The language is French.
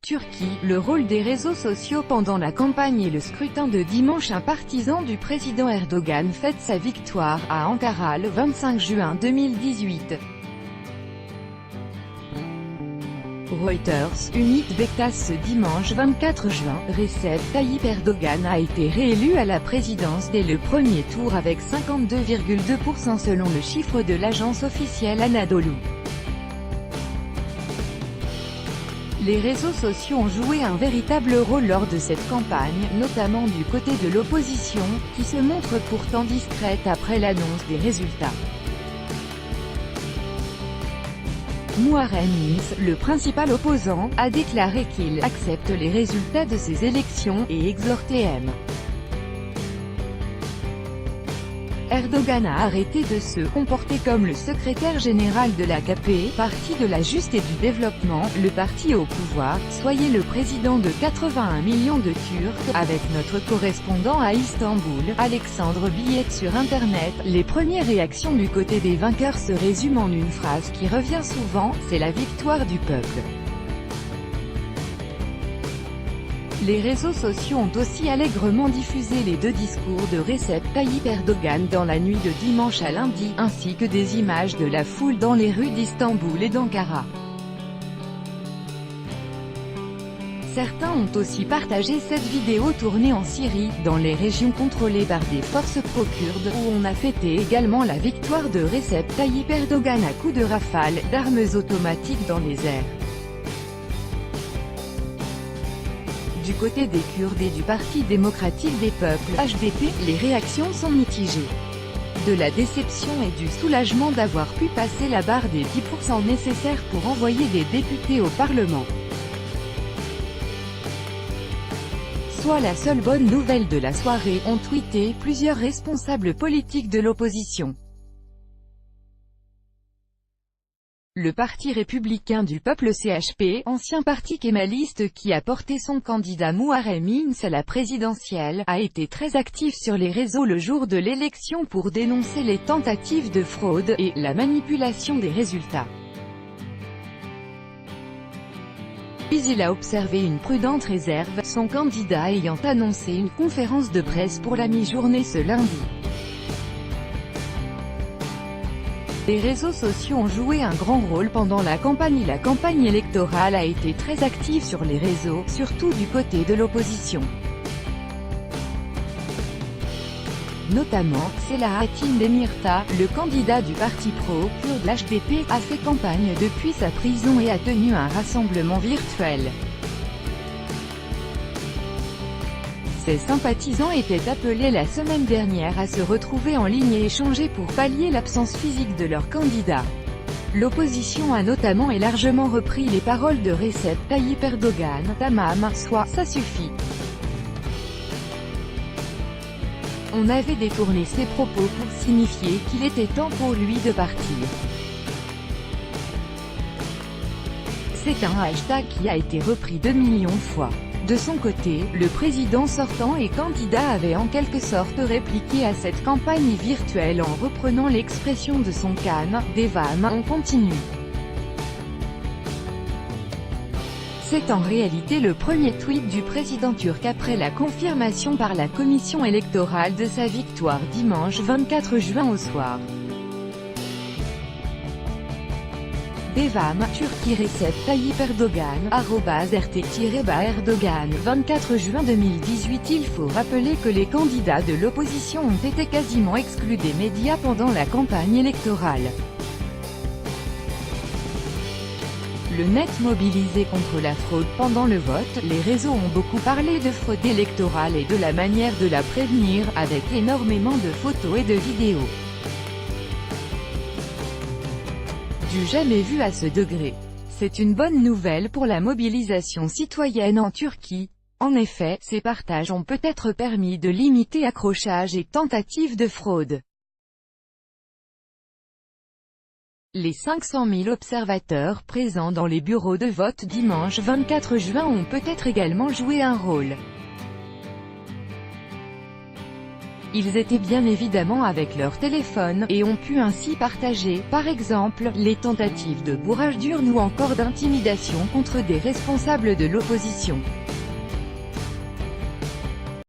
Turquie, le rôle des réseaux sociaux pendant la campagne et le scrutin de dimanche. Un partisan du président Erdogan fête sa victoire à Ankara le 25 juin 2018. Reuters, Unit Bektas. Ce dimanche 24 juin, Recep Tayyip Erdogan a été réélu à la présidence dès le premier tour avec 52,2% selon le chiffre de l'agence officielle Anadolu. Les réseaux sociaux ont joué un véritable rôle lors de cette campagne, notamment du côté de l'opposition, qui se montre pourtant discrète après l'annonce des résultats. Muharrem İnce, le principal opposant, a déclaré qu'il accepte les résultats de ces élections et exhorté M. Erdogan a arrêté de se comporter comme le secrétaire général de l'AKP, parti de la Juste et du Développement, le parti au pouvoir. Soyez le président de 81 millions de Turcs, avec notre correspondant à Istanbul, Alexandre Billet sur Internet. Les premières réactions du côté des vainqueurs se résument en une phrase qui revient souvent, c'est la victoire du peuple. Les réseaux sociaux ont aussi allègrement diffusé les deux discours de Recep Tayyip Erdogan dans la nuit de dimanche à lundi, ainsi que des images de la foule dans les rues d'Istanbul et d'Ankara. Certains ont aussi partagé cette vidéo tournée en Syrie, dans les régions contrôlées par des forces pro-kurdes, où on a fêté également la victoire de Recep Tayyip Erdogan à coups de rafales d'armes automatiques dans les airs. Du côté des Kurdes et du Parti démocratique des peuples, HDP, les réactions sont mitigées. De la déception et du soulagement d'avoir pu passer la barre des 10% nécessaires pour envoyer des députés au Parlement. Soit la seule bonne nouvelle de la soirée, ont tweeté plusieurs responsables politiques de l'opposition. Le Parti républicain du peuple CHP, ancien parti kémaliste qui a porté son candidat Muharrem İnce à la présidentielle, a été très actif sur les réseaux le jour de l'élection pour dénoncer les tentatives de fraude et la manipulation des résultats. Puis il a observé une prudente réserve, son candidat ayant annoncé une conférence de presse pour la mi-journée ce lundi. Les réseaux sociaux ont joué un grand rôle pendant la campagne. La campagne électorale a été très active sur les réseaux, surtout du côté de l'opposition. Notamment, Selahattin Demirtas, le candidat du parti pro-kurde HDP, a fait campagne depuis sa prison et a tenu un rassemblement virtuel. Ses sympathisants étaient appelés la semaine dernière à se retrouver en ligne et échanger pour pallier l'absence physique de leur candidat. L'opposition a notamment et largement repris les paroles de Recep Tayyip Erdogan, Tamam, soit, ça suffit. On avait détourné ses propos pour signifier qu'il était temps pour lui de partir. C'est un hashtag qui a été repris 2 millions de fois. De son côté, le président sortant et candidat avait en quelque sorte répliqué à cette campagne virtuelle en reprenant l'expression de son Khan, Devam, on continue. C'est en réalité le premier tweet du président turc après la confirmation par la commission électorale de sa victoire dimanche 24 juin au soir. Devam, Turquie. Recep Tayyip Erdogan, @rt-erdogan, 24 juin 2018. Il faut rappeler que les candidats de l'opposition ont été quasiment exclus des médias pendant la campagne électorale. Le net mobilisé contre la fraude pendant le vote, les réseaux ont beaucoup parlé de fraude électorale et de la manière de la prévenir, avec énormément de photos et de vidéos. Du jamais vu à ce degré. C'est une bonne nouvelle pour la mobilisation citoyenne en Turquie. En effet, ces partages ont peut-être permis de limiter accrochages et tentatives de fraude. Les 500 000 observateurs présents dans les bureaux de vote dimanche 24 juin ont peut-être également joué un rôle. Ils étaient bien évidemment avec leur téléphone, et ont pu ainsi partager, par exemple, les tentatives de bourrage d'urne ou encore d'intimidation contre des responsables de l'opposition.